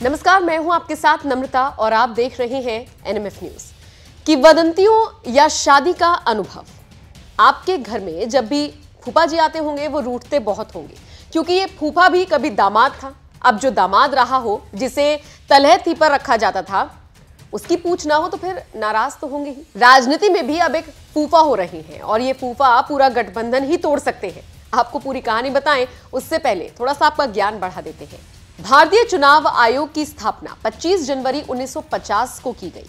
नमस्कार, मैं हूं आपके साथ नम्रता और आप देख रहे हैं एनएमएफ न्यूज। कि वदंतियों या शादी का अनुभव, आपके घर में जब भी फूफा जी आते होंगे वो रूठते बहुत होंगे, क्योंकि ये फूफा भी कभी दामाद था। अब जो दामाद रहा हो, जिसे तलहथी पर रखा जाता था, उसकी पूछ ना हो तो फिर नाराज तो होंगे ही। राजनीति में भी अब एक फूफा हो रहे हैं और ये फूफा पूरा गठबंधन ही तोड़ सकते हैं। आपको पूरी कहानी बताएं उससे पहले थोड़ा सा आपका ज्ञान बढ़ा देते हैं। भारतीय चुनाव आयोग की स्थापना 25 जनवरी 1950 को की गई।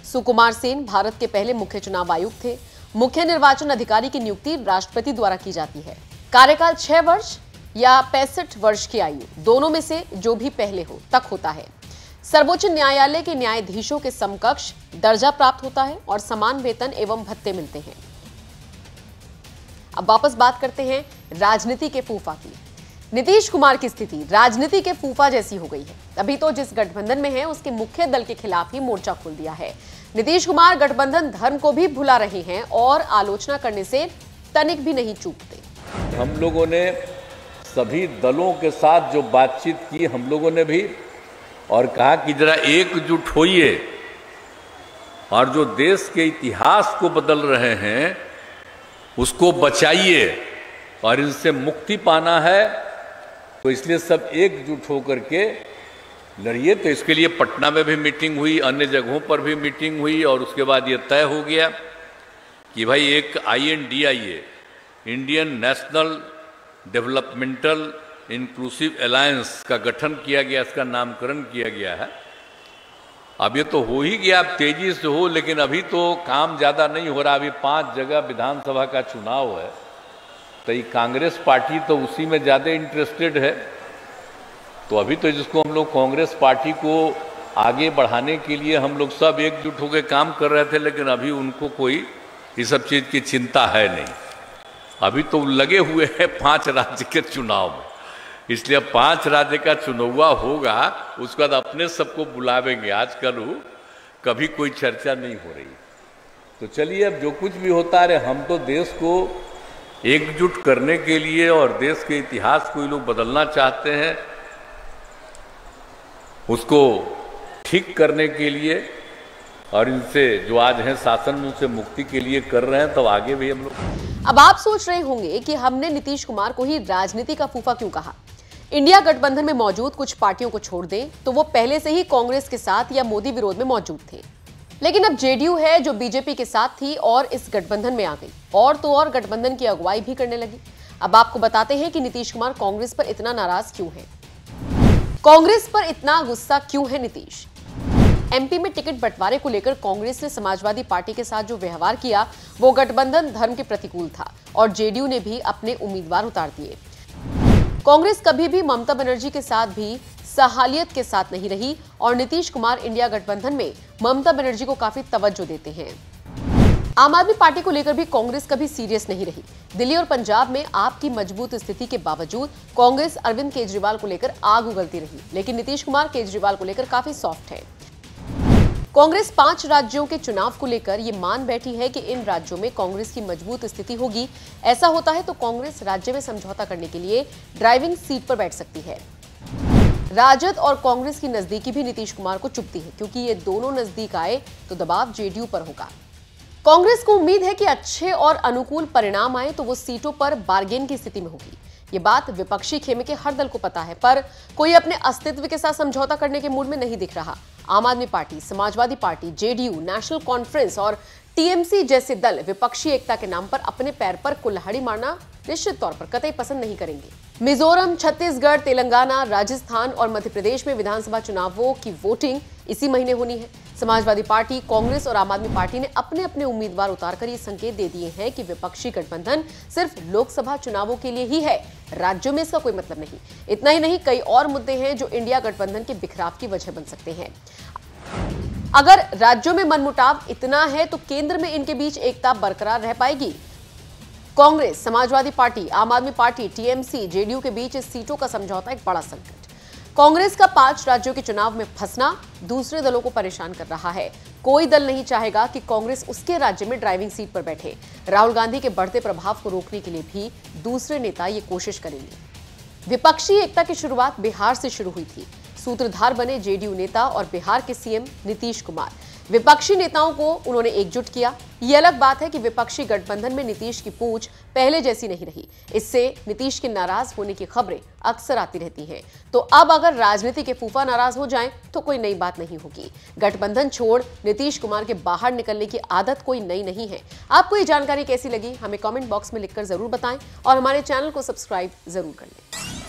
सुकुमार सेन भारत के पहले मुख्य चुनाव आयुक्त थे। मुख्य निर्वाचन अधिकारी की नियुक्ति राष्ट्रपति द्वारा की जाती है। कार्यकाल 6 वर्ष या 65 वर्ष की आयु, दोनों में से जो भी पहले हो तक होता है। सर्वोच्च न्यायालय के न्यायाधीशों के समकक्ष दर्जा प्राप्त होता है और समान वेतन एवं भत्ते मिलते हैं। अब वापस बात करते हैं राजनीति के फूफा की। नीतीश कुमार की स्थिति राजनीति के फूफा जैसी हो गई है। अभी तो जिस गठबंधन में है उसके मुख्य दल के खिलाफ ही मोर्चा खोल दिया है। नीतीश कुमार गठबंधन धर्म को भी भुला रहे हैं और आलोचना करने से तनिक भी नहीं चूकते। हम लोगों ने सभी दलों के साथ जो बातचीत की, हम लोगों ने भी, और कहा कि जरा एकजुट होइए और जो देश के इतिहास को बदल रहे हैं उसको बचाइए और इनसे मुक्ति पाना है, तो इसलिए सब एकजुट होकर के लड़िए। तो इसके लिए पटना में भी मीटिंग हुई, अन्य जगहों पर भी मीटिंग हुई और उसके बाद ये तय हो गया कि भाई एक INDIA, Indian national developmental inclusive alliance का गठन किया गया, इसका नामकरण किया गया है। अब ये तो हो ही गया, अब तेजी से हो, लेकिन अभी तो काम ज़्यादा नहीं हो रहा। अभी 5 जगह विधानसभा का चुनाव है, तो ये कांग्रेस पार्टी तो उसी में ज़्यादा इंटरेस्टेड है। तो अभी तो जिसको हम लोग कांग्रेस पार्टी को आगे बढ़ाने के लिए हम लोग सब एकजुट होकर काम कर रहे थे, लेकिन अभी उनको कोई इस सब चीज़ की चिंता है नहीं। अभी तो लगे हुए हैं 5 राज्य के चुनाव में, इसलिए 5 राज्य का चुनाव होगा, उसके बाद अपने सबको बुलावेंगे। आजकल कभी कोई चर्चा नहीं हो रही। तो चलिए, अब जो कुछ भी होता रहे, हम तो देश को एकजुट करने के लिए और देश के इतिहास को ये लोग बदलना चाहते हैं, उसको ठीक करने के लिए, और इनसे जो आज हैं शासन में उनसे मुक्ति के लिए कर रहे हैं, तो आगे भी हम लोग। अब आप सोच रहे होंगे कि हमने नीतीश कुमार को ही राजनीति का फूफा क्यों कहा। इंडिया गठबंधन में मौजूद कुछ पार्टियों को छोड़ दें तो वो पहले से ही कांग्रेस के साथ या मोदी विरोध में मौजूद थे, लेकिन अब जेडीयू है जो बीजेपी के साथ थी और इस गठबंधन में आ गई, और तो और गठबंधन की अगुवाई भी करने लगी। अब आपको बताते हैं कि नीतीश कुमार कांग्रेस पर इतना नाराज क्यों है, कांग्रेस पर इतना गुस्सा क्यों है नीतीश। MP में टिकट बंटवारे को लेकर कांग्रेस ने समाजवादी पार्टी के साथ जो व्यवहार किया वो गठबंधन धर्म के प्रतिकूल था और जेडीयू ने भी अपने उम्मीदवार उतार दिए। कांग्रेस कभी भी ममता बनर्जी के साथ भी सहालियत के साथ नहीं रही और नीतीश कुमार इंडिया गठबंधन में ममता बनर्जी को काफी तवज्जो देते हैं। आम आदमी पार्टी को लेकर भी कांग्रेस कभी सीरियस नहीं रही। दिल्ली और पंजाब में आपकी मजबूत स्थिति के बावजूद कांग्रेस अरविंद केजरीवाल को लेकर आग उगलती रही, लेकिन नीतीश कुमार केजरीवाल को लेकर काफी सॉफ्ट है। कांग्रेस 5 राज्यों के चुनाव को लेकर ये मान बैठी है कि इन राज्यों में कांग्रेस की मजबूत स्थिति होगी। ऐसा होता है तो कांग्रेस राज्य में समझौता करने के लिए ड्राइविंग सीट पर बैठ सकती है। राजद और कांग्रेस की नजदीकी भी नीतीश कुमार को चुभती है, क्योंकि ये दोनों नजदीक आए तो दबाव जेडीयू पर होगा। कांग्रेस को उम्मीद है कि अच्छे और अनुकूल परिणाम आए तो वो सीटों पर बार्गेन की स्थिति में होगी। ये बात विपक्षी खेमे के हर दल को पता है, पर कोई अपने अस्तित्व के साथ समझौता करने के मूड में नहीं दिख रहा। आम आदमी party, Samajwadi party, JDU, national conference और टीएमसी जैसे दल विपक्षी एकता के नाम पर अपने पैर पर कुल्हाड़ी मारना निश्चित तौर पर कतई पसंद नहीं करेंगे। मिजोरम, छत्तीसगढ़, तेलंगाना, राजस्थान और मध्य प्रदेश में विधानसभा चुनावों की वोटिंग इसी महीने होनी है। समाजवादी पार्टी, कांग्रेस और आम आदमी पार्टी ने अपने अपने उम्मीदवार उतारकर ये संकेत दे दिए हैं कि विपक्षी गठबंधन सिर्फ लोकसभा चुनावों के लिए ही है, राज्यों में इसका कोई मतलब नहीं। इतना ही नहीं, कई और मुद्दे हैं जो इंडिया गठबंधन के बिखराव की वजह बन सकते हैं। अगर राज्यों में मनमुटाव इतना है तो केंद्र में इनके बीच एकता बरकरार रह पाएगी। कांग्रेस, समाजवादी पार्टी, आम आदमी पार्टी, टीएमसी, जेडीयू के बीच इस सीटों का समझौता एक बड़ा संकट। कांग्रेस का 5 राज्यों के चुनाव में फंसना दूसरे दलों को परेशान कर रहा है। कोई दल नहीं चाहेगा कि कांग्रेस उसके राज्य में ड्राइविंग सीट पर बैठे। राहुल गांधी के बढ़ते प्रभाव को रोकने के लिए भी दूसरे नेता ये कोशिश करेंगे। विपक्षी एकता की शुरुआत बिहार से शुरू हुई थी। सूत्रधार बने जेडीयू नेता और बिहार के सीएम नीतीश कुमार। विपक्षी नेताओं को उन्होंने एकजुट किया। ये अलग बात है कि विपक्षी गठबंधन में नीतीश की पूंछ पहले जैसी नहीं रही। इससे नीतीश के नाराज होने की खबरें अक्सर आती रहती हैं। तो अब अगर राजनीति के फूफा नाराज हो जाएं तो कोई नई बात नहीं होगी। गठबंधन छोड़ नीतीश कुमार के बाहर निकलने की आदत कोई नई नहीं है। आपको ये जानकारी कैसी लगी हमें कमेंट बॉक्स में लिखकर जरूर बताएं और हमारे चैनल को सब्सक्राइब जरूर कर लें।